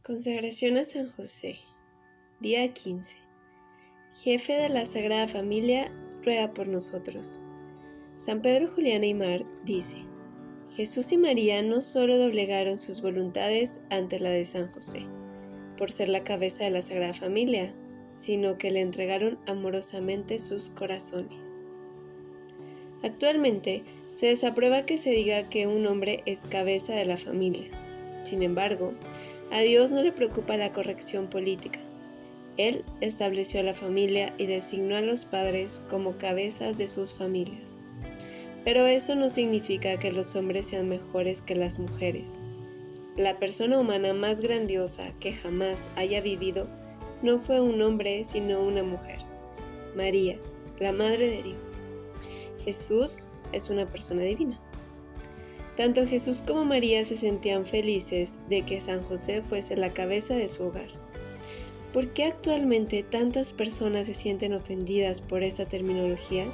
Consagración a San José. Día 15. Jefe de la Sagrada Familia, ruega por nosotros. San Pedro Julián Aymar dice: Jesús y María no solo doblegaron sus voluntades ante la de San José, por ser la cabeza de la Sagrada Familia, sino que le entregaron amorosamente sus corazones. Actualmente, se desaprueba que se diga que un hombre es cabeza de la familia. Sin embargo, a Dios no le preocupa la corrección política. Él estableció la familia y designó a los padres como cabezas de sus familias. Pero eso no significa que los hombres sean mejores que las mujeres. La persona humana más grandiosa que jamás haya vivido no fue un hombre, sino una mujer, María, la Madre de Dios. Jesús es una persona divina. Tanto Jesús como María se sentían felices de que San José fuese la cabeza de su hogar. ¿Por qué actualmente tantas personas se sienten ofendidas por esta terminología?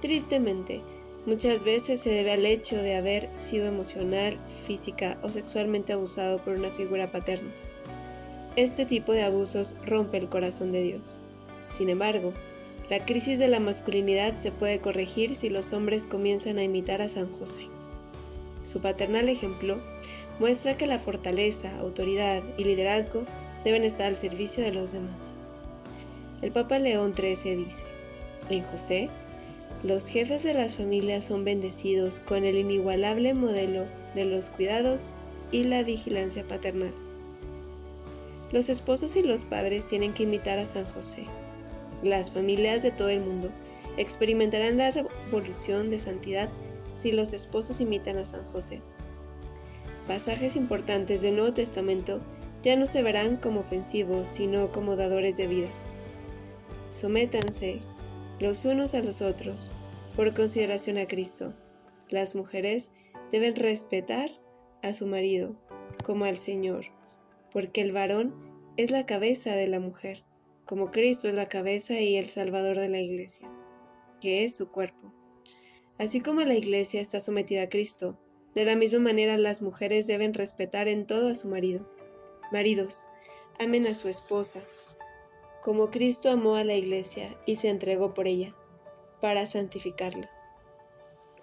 Tristemente, muchas veces se debe al hecho de haber sido emocional, física o sexualmente abusado por una figura paterna. Este tipo de abusos rompe el corazón de Dios. Sin embargo, la crisis de la masculinidad se puede corregir si los hombres comienzan a imitar a San José. Su paternal ejemplo muestra que la fortaleza, autoridad y liderazgo deben estar al servicio de los demás. El Papa León XIII dice: en José, los jefes de las familias son bendecidos con el inigualable modelo de los cuidados y la vigilancia paternal. Los esposos y los padres tienen que imitar a San José. Las familias de todo el mundo experimentarán la revolución de santidad si los esposos imitan a San José. Pasajes importantes del Nuevo Testamento ya no se verán como ofensivos, sino como dadores de vida. Sométanse los unos a los otros por consideración a Cristo. Las mujeres deben respetar a su marido como al Señor, porque el varón es la cabeza de la mujer, como Cristo es la cabeza y el Salvador de la Iglesia, que es su cuerpo. Así como la Iglesia está sometida a Cristo, de la misma manera las mujeres deben respetar en todo a su marido. Maridos, amen a su esposa, como Cristo amó a la Iglesia y se entregó por ella, para santificarla.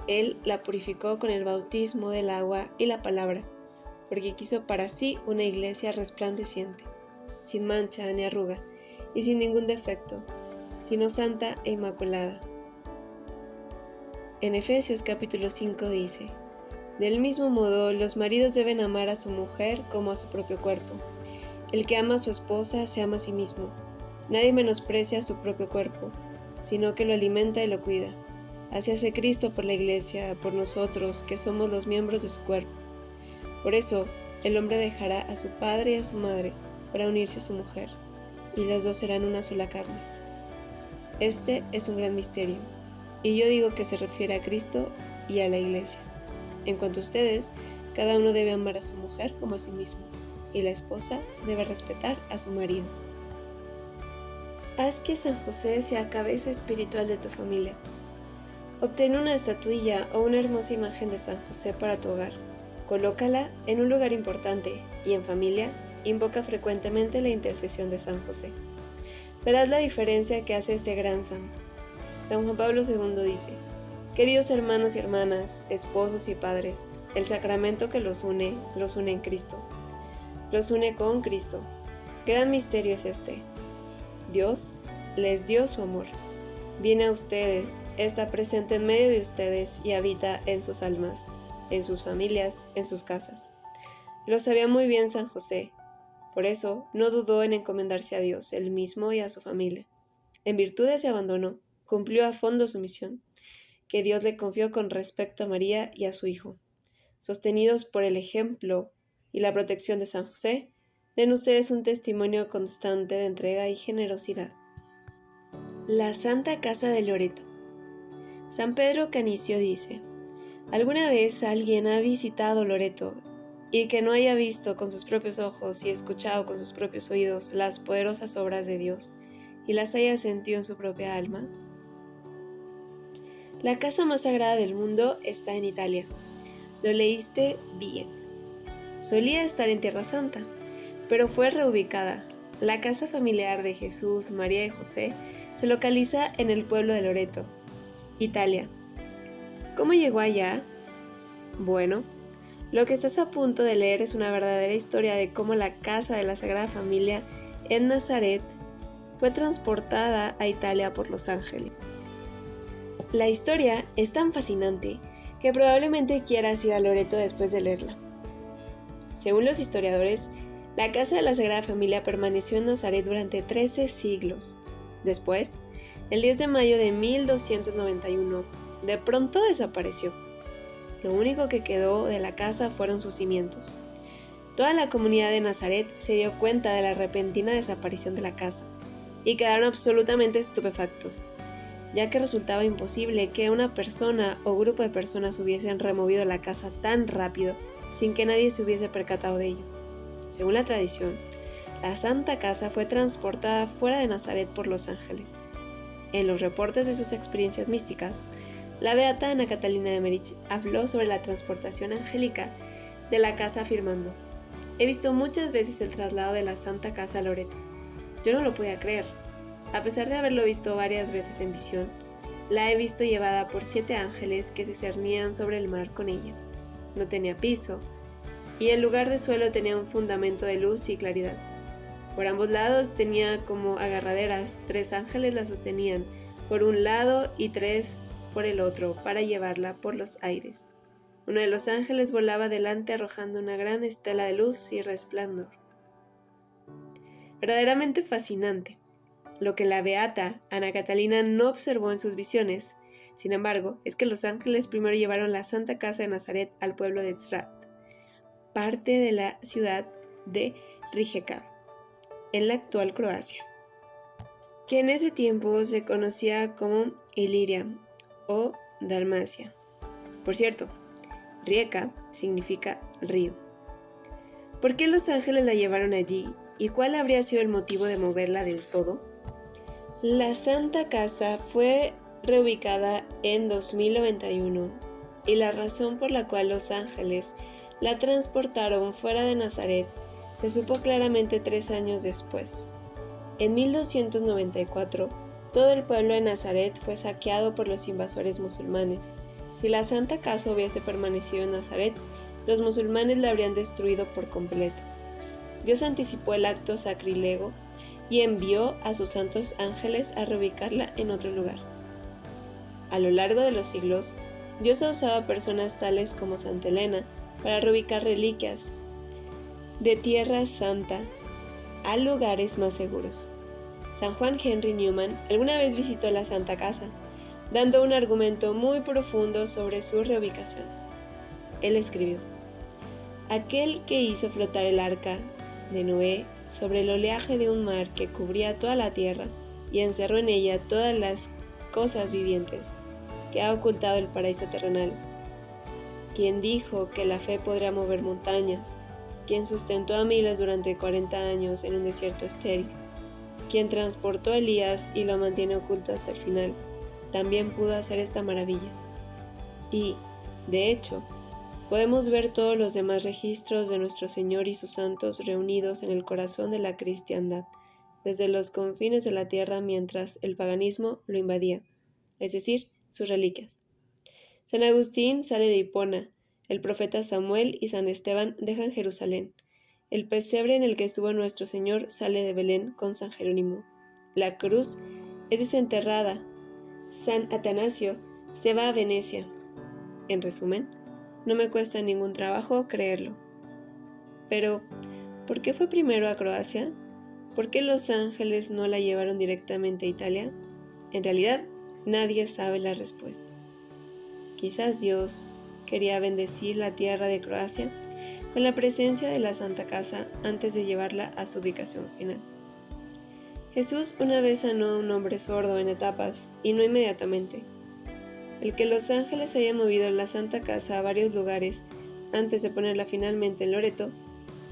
Él la purificó con el bautismo del agua y la palabra, porque quiso para sí una Iglesia resplandeciente, sin mancha ni arruga, y sin ningún defecto, sino santa e inmaculada. En Efesios capítulo 5 dice: del mismo modo, los maridos deben amar a su mujer como a su propio cuerpo. El que ama a su esposa se ama a sí mismo. Nadie menosprecia su propio cuerpo, sino que lo alimenta y lo cuida. Así hace Cristo por la Iglesia, por nosotros, que somos los miembros de su cuerpo. Por eso, el hombre dejará a su padre y a su madre para unirse a su mujer, y los dos serán una sola carne. Este es un gran misterio, y yo digo que se refiere a Cristo y a la Iglesia. En cuanto a ustedes, cada uno debe amar a su mujer como a sí mismo, y la esposa debe respetar a su marido. Haz que San José sea cabeza espiritual de tu familia. Obtén una estatuilla o una hermosa imagen de San José para tu hogar. Colócala en un lugar importante y en familia, invoca frecuentemente la intercesión de San José. Verás la diferencia que hace este gran santo. San Juan Pablo II dice: queridos hermanos y hermanas, esposos y padres, el sacramento que los une en Cristo. Los une con Cristo. Gran misterio es este. Dios les dio su amor. Viene a ustedes, está presente en medio de ustedes y habita en sus almas, en sus familias, en sus casas. Lo sabía muy bien San José. Por eso no dudó en encomendarse a Dios, él mismo y a su familia. En virtud de ese abandono, cumplió a fondo su misión, que Dios le confió con respecto a María y a su Hijo. Sostenidos por el ejemplo y la protección de San José, den ustedes un testimonio constante de entrega y generosidad. La Santa Casa de Loreto. San Pedro Canicio dice: ¿alguna vez alguien ha visitado Loreto y que no haya visto con sus propios ojos y escuchado con sus propios oídos las poderosas obras de Dios y las haya sentido en su propia alma? La casa más sagrada del mundo está en Italia. Lo leíste bien. Solía estar en Tierra Santa, pero fue reubicada. La casa familiar de Jesús, María y José se localiza en el pueblo de Loreto, Italia. ¿Cómo llegó allá? Bueno, lo que estás a punto de leer es una verdadera historia de cómo la casa de la Sagrada Familia en Nazaret fue transportada a Italia por los ángeles. La historia es tan fascinante que probablemente quieras ir a Loreto después de leerla. Según los historiadores, la casa de la Sagrada Familia permaneció en Nazaret durante 13 siglos. Después, el 10 de mayo de 1291, de pronto desapareció. Lo único que quedó de la casa fueron sus cimientos. Toda la comunidad de Nazaret se dio cuenta de la repentina desaparición de la casa y quedaron absolutamente estupefactos, ya que resultaba imposible que una persona o grupo de personas hubiesen removido la casa tan rápido sin que nadie se hubiese percatado de ello. Según la tradición, la Santa Casa fue transportada fuera de Nazaret por los ángeles. En los reportes de sus experiencias místicas, la beata Ana Catalina de Merich habló sobre la transportación angélica de la casa afirmando: «He visto muchas veces el traslado de la Santa Casa a Loreto. Yo no lo podía creer. A pesar de haberlo visto varias veces en visión, la he visto llevada por 7 ángeles que se cernían sobre el mar con ella. No tenía piso, y el lugar de suelo tenía un fundamento de luz y claridad. Por ambos lados tenía como agarraderas, 3 ángeles la sostenían por un lado y 3 por el otro para llevarla por los aires. Uno de los ángeles volaba delante arrojando una gran estela de luz y resplandor». Verdaderamente fascinante. Lo que la beata Ana Catalina no observó en sus visiones, sin embargo, es que los ángeles primero llevaron la Santa Casa de Nazaret al pueblo de Strat, parte de la ciudad de Rijeka, en la actual Croacia, que en ese tiempo se conocía como Iliria o Dalmacia. Por cierto, Rijeka significa río. ¿Por qué los ángeles la llevaron allí y cuál habría sido el motivo de moverla del todo? La Santa Casa fue reubicada en 2091 y la razón por la cual los ángeles la transportaron fuera de Nazaret se supo claramente 3 años después. En 1294, todo el pueblo de Nazaret fue saqueado por los invasores musulmanes. Si la Santa Casa hubiese permanecido en Nazaret, los musulmanes la habrían destruido por completo. Dios anticipó el acto sacrílego y envió a sus santos ángeles a reubicarla en otro lugar. A lo largo de los siglos, Dios ha usado a personas tales como Santa Elena para reubicar reliquias de Tierra Santa a lugares más seguros. San Juan Henry Newman alguna vez visitó la Santa Casa, dando un argumento muy profundo sobre su reubicación. Él escribió: «Aquel que hizo flotar el arca de Noé sobre el oleaje de un mar que cubría toda la tierra y encerró en ella todas las cosas vivientes, que ha ocultado el paraíso terrenal, quien dijo que la fe podría mover montañas, quien sustentó a miles durante 40 años en un desierto estéril, quien transportó a Elías y lo mantiene oculto hasta el final, también pudo hacer esta maravilla». Y, de hecho, podemos ver todos los demás registros de nuestro Señor y sus santos reunidos en el corazón de la cristiandad, desde los confines de la tierra mientras el paganismo lo invadía, es decir, sus reliquias. San Agustín sale de Hipona, el profeta Samuel y San Esteban dejan Jerusalén. El pesebre en el que estuvo nuestro Señor sale de Belén con San Jerónimo. La cruz es desenterrada. San Atanasio se va a Venecia. En resumen, no me cuesta ningún trabajo creerlo. Pero, ¿por qué fue primero a Croacia? ¿Por qué los ángeles no la llevaron directamente a Italia? En realidad, nadie sabe la respuesta. Quizás Dios quería bendecir la tierra de Croacia con la presencia de la Santa Casa antes de llevarla a su ubicación final. Jesús una vez sanó a un hombre sordo en etapas y no inmediatamente. El que los ángeles hayan movido la Santa Casa a varios lugares antes de ponerla finalmente en Loreto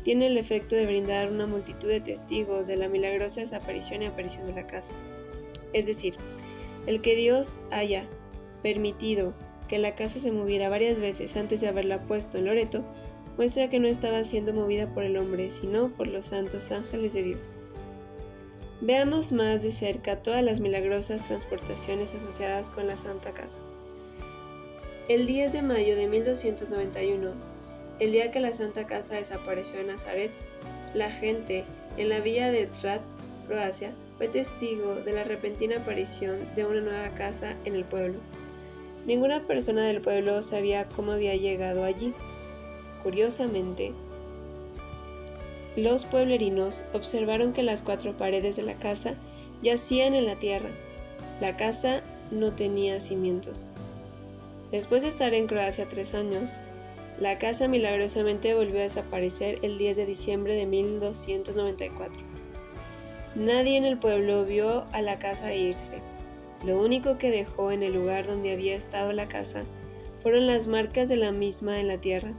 tiene el efecto de brindar una multitud de testigos de la milagrosa desaparición y aparición de la casa. Es decir, el que Dios haya permitido que la casa se moviera varias veces antes de haberla puesto en Loreto muestra que no estaba siendo movida por el hombre, sino por los santos ángeles de Dios. Veamos más de cerca todas las milagrosas transportaciones asociadas con la Santa Casa. El 10 de mayo de 1291, el día que la Santa Casa desapareció en Nazaret, la gente en la villa de Tzrat, Croacia, fue testigo de la repentina aparición de una nueva casa en el pueblo. Ninguna persona del pueblo sabía cómo había llegado allí. Curiosamente, los pueblerinos observaron que las 4 paredes de la casa yacían en la tierra. La casa no tenía cimientos. Después de estar en Croacia 3 años, la casa milagrosamente volvió a desaparecer el 10 de diciembre de 1294. Nadie en el pueblo vio a la casa irse. Lo único que dejó en el lugar donde había estado la casa fueron las marcas de la misma en la tierra.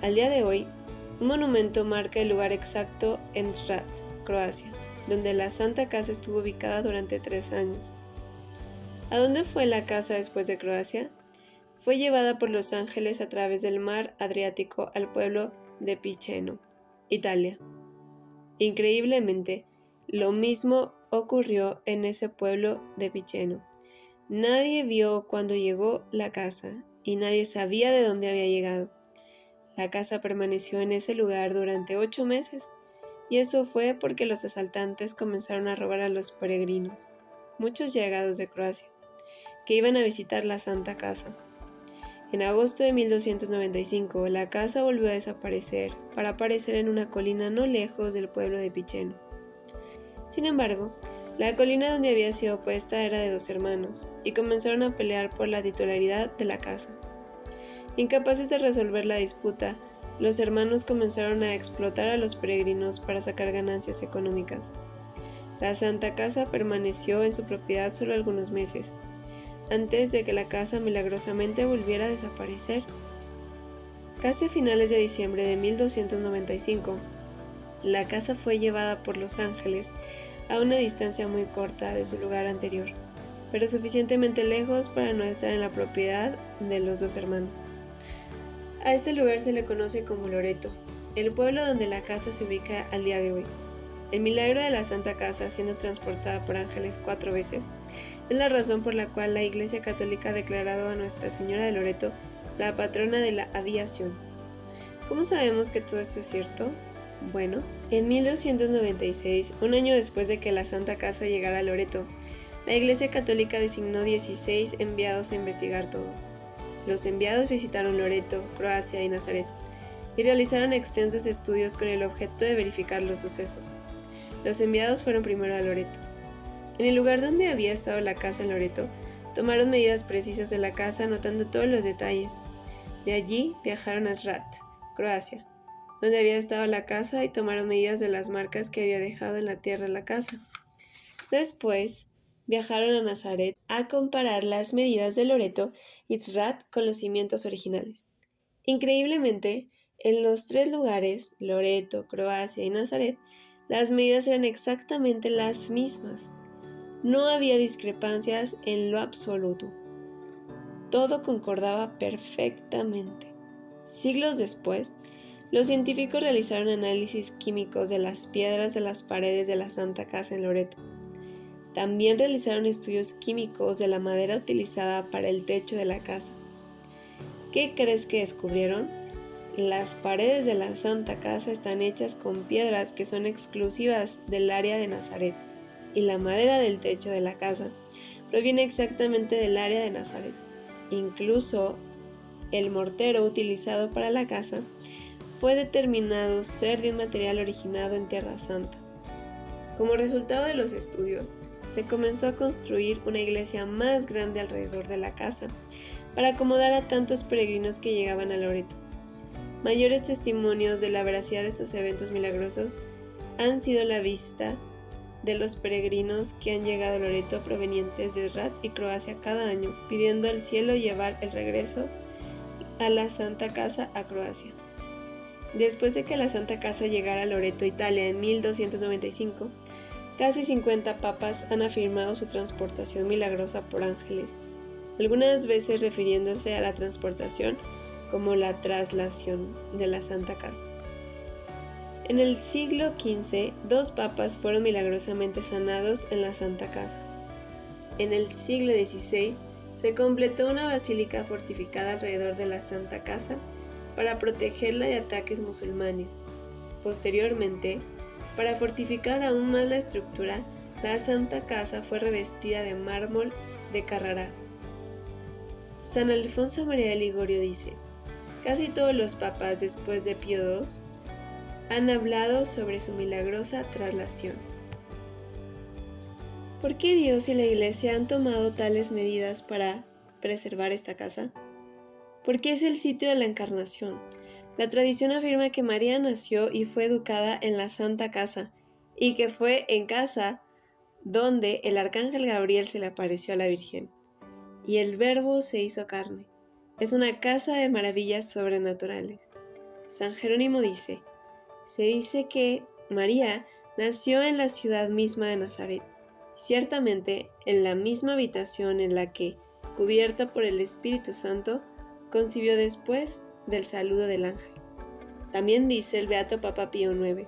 Al día de hoy, un monumento marca el lugar exacto en Tzrat, Croacia, donde la Santa Casa estuvo ubicada durante 3 años. ¿A dónde fue la casa después de Croacia? Fue llevada por los ángeles a través del mar Adriático al pueblo de Piceno, Italia. Increíblemente, lo mismo ocurrió en ese pueblo de Piceno. Nadie vio cuando llegó la casa y nadie sabía de dónde había llegado. La casa permaneció en ese lugar durante 8 meses y eso fue porque los asaltantes comenzaron a robar a los peregrinos, muchos llegados de Croacia, que iban a visitar la Santa Casa. En agosto de 1295, la casa volvió a desaparecer para aparecer en una colina no lejos del pueblo de Piceno. Sin embargo, la colina donde había sido puesta era de 2 hermanos, y comenzaron a pelear por la titularidad de la casa. Incapaces de resolver la disputa, los hermanos comenzaron a explotar a los peregrinos para sacar ganancias económicas. La Santa Casa permaneció en su propiedad solo algunos meses, antes de que la casa milagrosamente volviera a desaparecer. Casi a finales de diciembre de 1295, la casa fue llevada por los ángeles a una distancia muy corta de su lugar anterior, pero suficientemente lejos para no estar en la propiedad de los 2 hermanos. A este lugar se le conoce como Loreto, el pueblo donde la casa se ubica al día de hoy. El milagro de la Santa Casa siendo transportada por ángeles 4 veces es la razón por la cual la Iglesia Católica ha declarado a Nuestra Señora de Loreto la patrona de la aviación. ¿Cómo sabemos que todo esto es cierto? Bueno, en 1296, un año después de que la Santa Casa llegara a Loreto, la Iglesia Católica designó 16 enviados a investigar todo. Los enviados visitaron Loreto, Croacia y Nazaret, y realizaron extensos estudios con el objeto de verificar los sucesos. Los enviados fueron primero a Loreto. En el lugar donde había estado la casa en Loreto, tomaron medidas precisas de la casa anotando todos los detalles. De allí viajaron a Tzrat, Croacia, donde había estado la casa y tomaron medidas de las marcas que había dejado en la tierra la casa. Después, viajaron a Nazaret a comparar las medidas de Loreto y Tzrat con los cimientos originales. Increíblemente, en los 3 lugares, Loreto, Croacia y Nazaret, las medidas eran exactamente las mismas. No había discrepancias en lo absoluto. Todo concordaba perfectamente. Siglos después, los científicos realizaron análisis químicos de las piedras de las paredes de la Santa Casa en Loreto. También realizaron estudios químicos de la madera utilizada para el techo de la casa. ¿Qué crees que descubrieron? Las paredes de la Santa Casa están hechas con piedras que son exclusivas del área de Nazaret, y la madera del techo de la casa proviene exactamente del área de Nazaret. Incluso el mortero utilizado para la casa fue determinado ser de un material originado en Tierra Santa. Como resultado de los estudios, se comenzó a construir una iglesia más grande alrededor de la casa para acomodar a tantos peregrinos que llegaban a Loreto. Mayores testimonios de la veracidad de estos eventos milagrosos han sido la visita de los peregrinos que han llegado a Loreto provenientes de Tzrat y Croacia cada año, pidiendo al cielo llevar el regreso a la Santa Casa a Croacia. Después de que la Santa Casa llegara a Loreto, Italia, en 1295, casi 50 papas han afirmado su transportación milagrosa por ángeles, algunas veces refiriéndose a la transportación como la traslación de la Santa Casa. En el siglo XV, 2 papas fueron milagrosamente sanados en la Santa Casa. En el siglo XVI, se completó una basílica fortificada alrededor de la Santa Casa para protegerla de ataques musulmanes. Posteriormente, para fortificar aún más la estructura, la Santa Casa fue revestida de mármol de Carrara. San Alfonso María de Ligorio dice: casi todos los papas después de Pío II han hablado sobre su milagrosa traslación. ¿Por qué Dios y la Iglesia han tomado tales medidas para preservar esta casa? Porque es el sitio de la Encarnación. La tradición afirma que María nació y fue educada en la Santa Casa, y que fue en casa donde el arcángel Gabriel se le apareció a la Virgen. Y el Verbo se hizo carne. Es una casa de maravillas sobrenaturales. San Jerónimo dice: se dice que María nació en la ciudad misma de Nazaret, ciertamente en la misma habitación en la que, cubierta por el Espíritu Santo, concibió después del saludo del ángel. También dice el beato Papa Pío IX: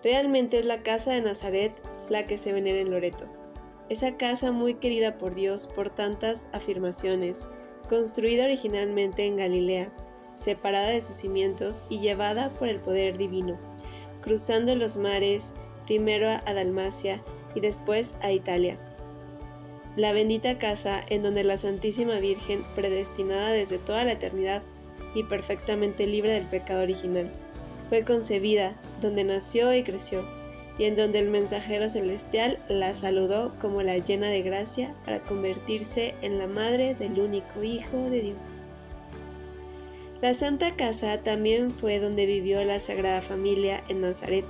realmente es la casa de Nazaret la que se venera en Loreto. Esa casa muy querida por Dios por tantas afirmaciones, construida originalmente en Galilea, separada de sus cimientos y llevada por el poder divino, cruzando los mares, primero a Dalmacia y después a Italia. La bendita casa en donde la Santísima Virgen, predestinada desde toda la eternidad y perfectamente libre del pecado original, fue concebida, donde nació y creció, y en donde el mensajero celestial la saludó como la llena de gracia para convertirse en la madre del único Hijo de Dios. La Santa Casa también fue donde vivió la Sagrada Familia en Nazaret.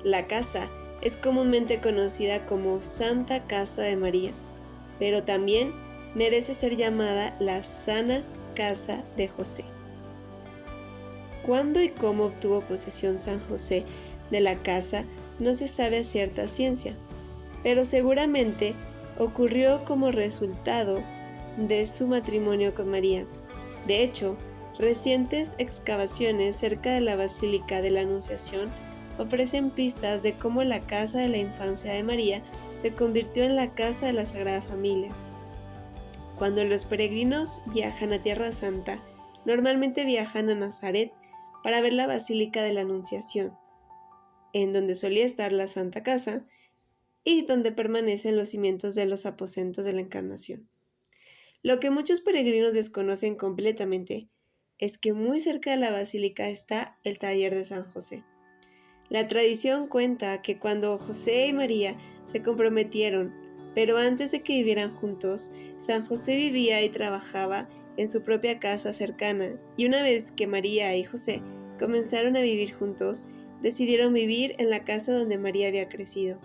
La casa es comúnmente conocida como Santa Casa de María, pero también merece ser llamada la Sana Casa de José. ¿Cuándo y cómo obtuvo posesión San José de la casa? No se sabe a cierta ciencia, pero seguramente ocurrió como resultado de su matrimonio con María. De hecho, recientes excavaciones cerca de la Basílica de la Anunciación ofrecen pistas de cómo la casa de la infancia de María se convirtió en la casa de la Sagrada Familia. Cuando los peregrinos viajan a Tierra Santa, normalmente viajan a Nazaret para ver la Basílica de la Anunciación, en donde solía estar la Santa Casa y donde permanecen los cimientos de los aposentos de la Encarnación. Lo que muchos peregrinos desconocen completamente es que muy cerca de la basílica está el taller de San José. La tradición cuenta que cuando José y María se comprometieron, pero antes de que vivieran juntos, San José vivía y trabajaba en su propia casa cercana, y una vez que María y José comenzaron a vivir juntos, decidieron vivir en la casa donde María había crecido,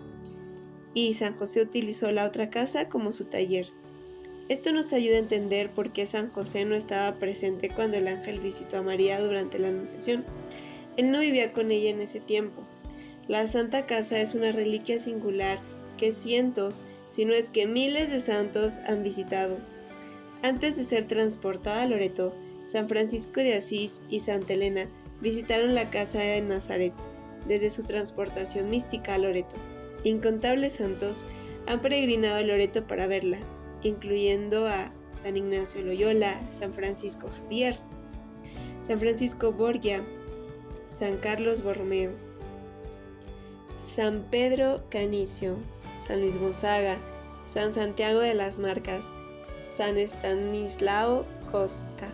y San José utilizó la otra casa como su taller. Esto nos ayuda a entender por qué San José no estaba presente cuando el ángel visitó a María durante la Anunciación. Él no vivía con ella en ese tiempo. La Santa Casa es una reliquia singular que cientos, si no es que miles de santos han visitado. Antes de ser transportada a Loreto, San Francisco de Asís y Santa Elena visitaron la casa de Nazaret desde su transportación mística a Loreto. Incontables santos han peregrinado a Loreto para verla, incluyendo a San Ignacio de Loyola, San Francisco Javier, San Francisco Borgia, San Carlos Borromeo, San Pedro Canicio, San Luis Gonzaga, San Santiago de las Marcas, San Estanislao Kostka,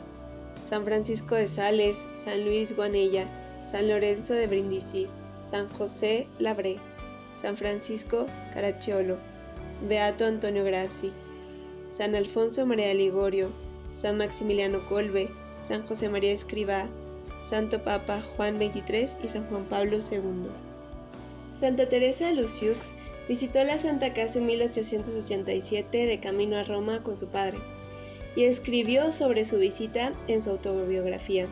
San Francisco de Sales, San Luis Guanella, San Lorenzo de Brindisi, San José Labré, San Francisco Caracciolo, Beato Antonio Grassi, San Alfonso María de Ligorio, San Maximiliano Kolbe, San José María Escrivá, Santo Papa Juan XXIII y San Juan Pablo II. Santa Teresa de Lisieux visitó la Santa Casa en 1887 de camino a Roma con su padre, y escribió sobre su visita en su autobiografía.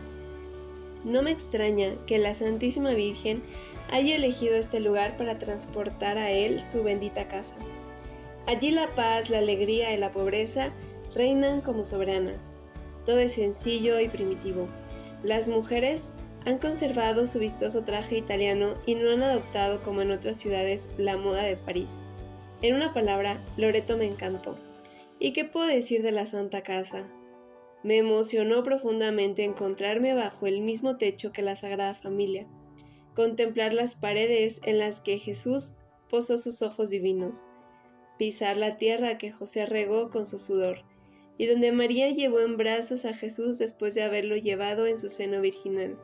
No me extraña que la Santísima Virgen haya elegido este lugar para transportar a él su bendita casa. Allí la paz, la alegría y la pobreza reinan como soberanas. Todo es sencillo y primitivo. Las mujeres han conservado su vistoso traje italiano y no han adoptado, como en otras ciudades, la moda de París. En una palabra, Loreto me encantó. ¿Y qué puedo decir de la Santa Casa? Me emocionó profundamente encontrarme bajo el mismo techo que la Sagrada Familia, contemplar las paredes en las que Jesús posó sus ojos divinos, pisar la tierra que José regó con su sudor, y donde María llevó en brazos a Jesús después de haberlo llevado en su seno virginal.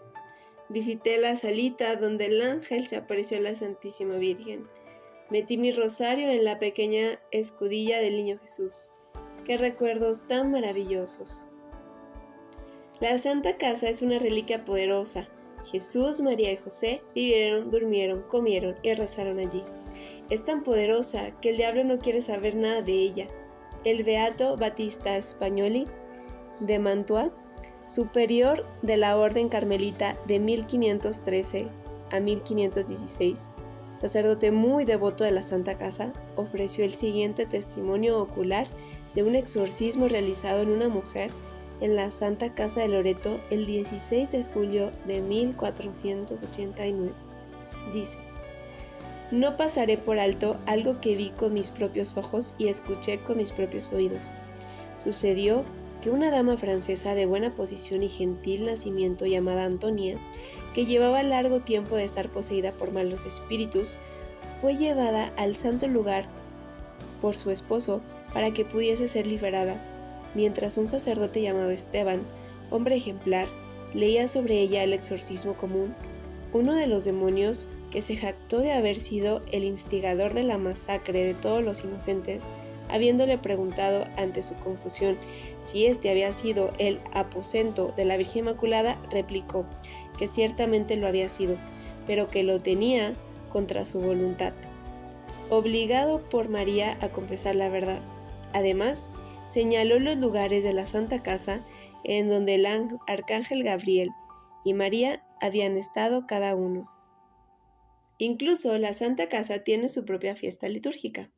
Visité la salita donde el ángel se apareció a la Santísima Virgen. Metí mi rosario en la pequeña escudilla del Niño Jesús. ¡Qué recuerdos tan maravillosos! La Santa Casa es una reliquia poderosa. Jesús, María y José vivieron, durmieron, comieron y rezaron allí. Es tan poderosa que el diablo no quiere saber nada de ella. El beato Battista Spagnoli de Mantua, superior de la Orden Carmelita de 1513 a 1516, sacerdote muy devoto de la Santa Casa, ofreció el siguiente testimonio ocular de un exorcismo realizado en una mujer en la Santa Casa de Loreto el 16 de julio de 1489. Dice: no pasaré por alto algo que vi con mis propios ojos y escuché con mis propios oídos. Sucedió que una dama francesa de buena posición y gentil nacimiento llamada Antonia, que llevaba largo tiempo de estar poseída por malos espíritus, fue llevada al santo lugar por su esposo para que pudiese ser liberada, mientras un sacerdote llamado Esteban, hombre ejemplar, leía sobre ella el exorcismo común. Uno de los demonios, que se jactó de haber sido el instigador de la masacre de todos los inocentes, habiéndole preguntado ante su confusión si este había sido el aposento de la Virgen Inmaculada, replicó que ciertamente lo había sido, pero que lo tenía contra su voluntad, obligado por María a confesar la verdad. Además, señaló los lugares de la Santa Casa en donde el arcángel Gabriel y María habían estado cada uno. Incluso la Santa Casa tiene su propia fiesta litúrgica.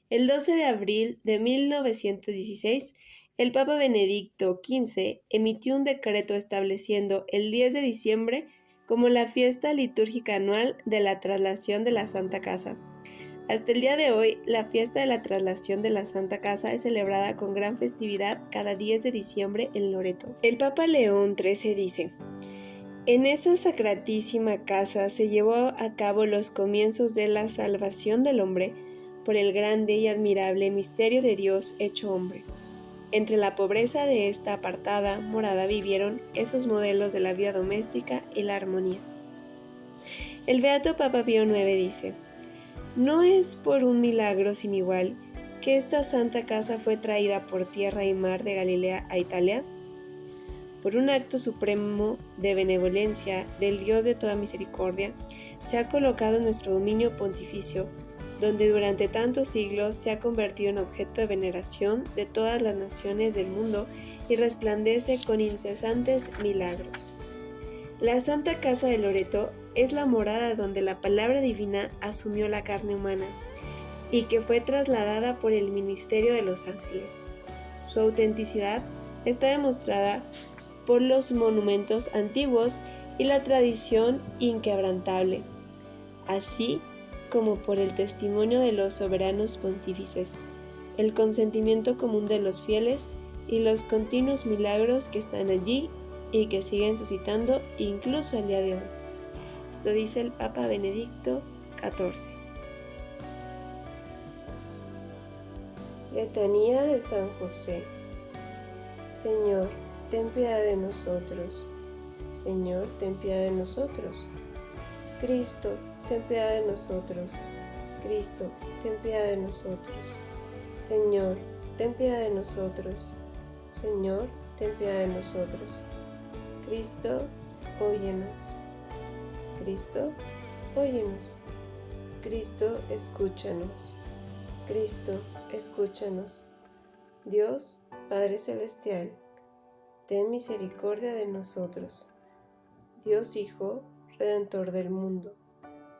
El 12 de abril de 1916, el Papa Benedicto XV emitió un decreto estableciendo el 10 de diciembre como la fiesta litúrgica anual de la traslación de la Santa Casa. Hasta el día de hoy, la fiesta de la traslación de la Santa Casa es celebrada con gran festividad cada 10 de diciembre en Loreto. El Papa León XIII dice: en esa sacratísima casa se llevó a cabo los comienzos de la salvación del hombre por el grande y admirable misterio de Dios hecho hombre. Entre la pobreza de esta apartada morada vivieron esos modelos de la vida doméstica y la armonía. El Beato Papa Pío IX dice: no es por un milagro sin igual que esta santa casa fue traída por tierra y mar de Galilea a Italia. Por un acto supremo de benevolencia del Dios de toda misericordia, se ha colocado en nuestro dominio pontificio, donde durante tantos siglos se ha convertido en objeto de veneración de todas las naciones del mundo y resplandece con incesantes milagros. La Santa Casa de Loreto es la morada donde la palabra divina asumió la carne humana y que fue trasladada por el ministerio de los ángeles. Su autenticidad está demostrada por los monumentos antiguos y la tradición inquebrantable, así como por el testimonio de los soberanos pontífices, el consentimiento común de los fieles y los continuos milagros que están allí y que siguen suscitando incluso al día de hoy. Esto dice el Papa Benedicto XIV. Letanía de San José. Señor, ten piedad de nosotros. Señor, ten piedad de nosotros. Cristo, ten piedad de nosotros. Cristo, ten piedad de nosotros. Señor, ten piedad de nosotros. Señor, ten piedad de nosotros. Cristo, óyenos. Cristo, óyenos. Cristo, escúchanos. Cristo, escúchanos. Dios, Padre Celestial, ten misericordia de nosotros. Dios Hijo, Redentor del mundo,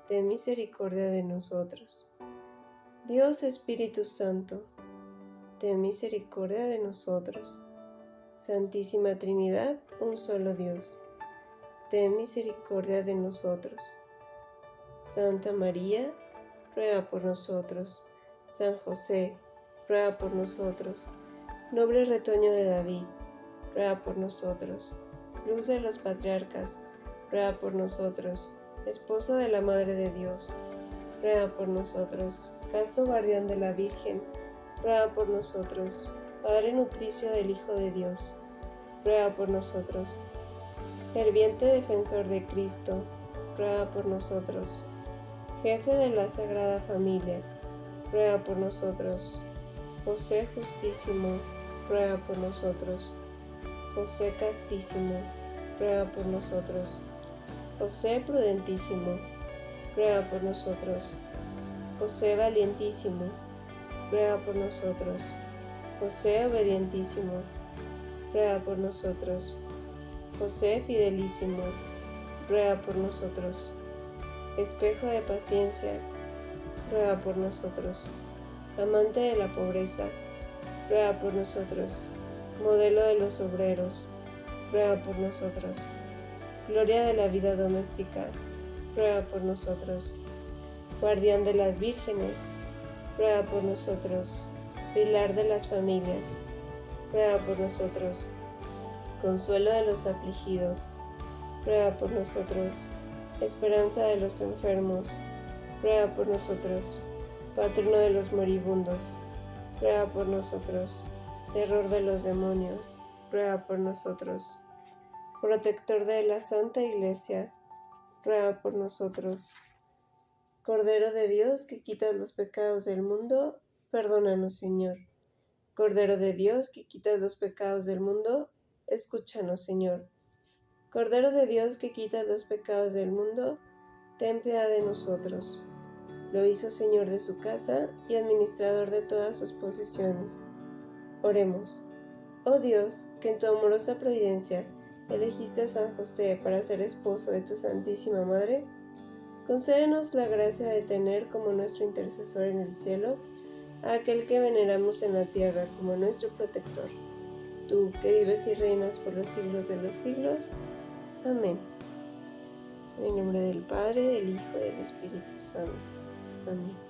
ten misericordia de nosotros. Dios Espíritu Santo, ten misericordia de nosotros. Santísima Trinidad, un solo Dios, ten misericordia de nosotros. Santa María, ruega por nosotros. San José, ruega por nosotros. Noble retoño de David, ruega por nosotros. Luz de los patriarcas, ruega por nosotros. Esposo de la Madre de Dios, ruega por nosotros. Casto guardián de la Virgen, ruega por nosotros. Padre nutricio del Hijo de Dios, ruega por nosotros. Ferviente defensor de Cristo, ruega por nosotros. Jefe de la Sagrada Familia, ruega por nosotros. José Justísimo, ruega por nosotros. José Castísimo, ruega por nosotros. José Prudentísimo, ruega por nosotros. José Valientísimo, ruega por nosotros. José Obedientísimo, ruega por nosotros. José Fidelísimo, ruega por nosotros. Espejo de paciencia, ruega por nosotros. Amante de la pobreza, ruega por nosotros. Modelo de los obreros, ruega por nosotros. Gloria de la vida doméstica, ruega por nosotros. Guardián de las vírgenes, ruega por nosotros. Pilar de las familias, ruega por nosotros. Consuelo de los afligidos, ruega por nosotros. Esperanza de los enfermos, ruega por nosotros. Patrono de los moribundos, ruega por nosotros. Terror de los demonios, ruega por nosotros. Protector de la Santa Iglesia, ruega por nosotros. Cordero de Dios, que quitas los pecados del mundo, perdónanos, Señor. Cordero de Dios, que quitas los pecados del mundo, escúchanos, Señor. Cordero de Dios, que quitas los pecados del mundo, ten piedad de nosotros. Lo hizo Señor de su casa y administrador de todas sus posesiones. Oremos. Oh Dios, que en tu amorosa providencia elegiste a San José para ser esposo de tu Santísima Madre, concédenos la gracia de tener como nuestro intercesor en el cielo a aquel que veneramos en la tierra como nuestro protector. Tú, que vives y reinas por los siglos de los siglos. Amén. En el nombre del Padre, del Hijo y del Espíritu Santo. Amén.